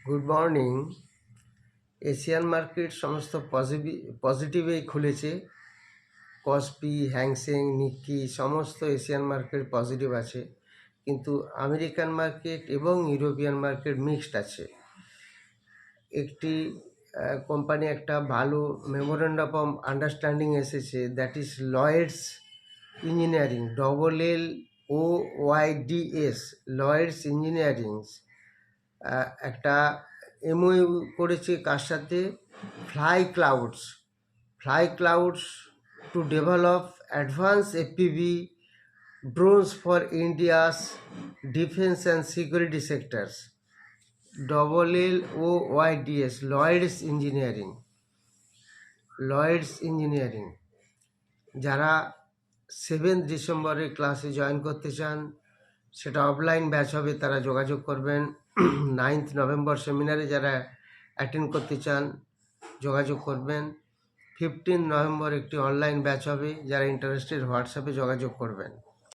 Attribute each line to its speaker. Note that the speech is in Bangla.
Speaker 1: Good morning. এশিয়ান মার্কেট সমস্ত পজিটিভেই খুলেছে। কসপি, হ্যাংসেং, নিক্কি সমস্ত এশিয়ান মার্কেট পজিটিভ আছে, কিন্তু আমেরিকান মার্কেট এবং ইউরোপিয়ান মার্কেট মিক্সড আছে। একটি কোম্পানি একটা ভালো মেমোরেন্ডাম অফ আন্ডারস্ট্যান্ডিং এসেছে, that is Lloyds engineering, LOYDS, Lloyds engineering একটা এমওইউ করেছে কার সাথে? Fly clouds to develop advance FPV drones for India's defense and security sectors. LOYDS, Lloyds engineering. যারা 7 ডিসেম্বরে ক্লাসে জয়েন করতে চান, সেটা অফলাইন ব্যাচ হবে, তারা যোগাযোগ করবেন। 9 নভেম্বর সেমিনারে যারা অ্যাটেন্ড করতে চান যোগাযোগ করবেন। 15 নভেম্বর একটি অনলাইন ব্যাচ হবে, যারা ইন্টারেস্টেড হোয়াটসঅ্যাপে যোগাযোগ করবেন।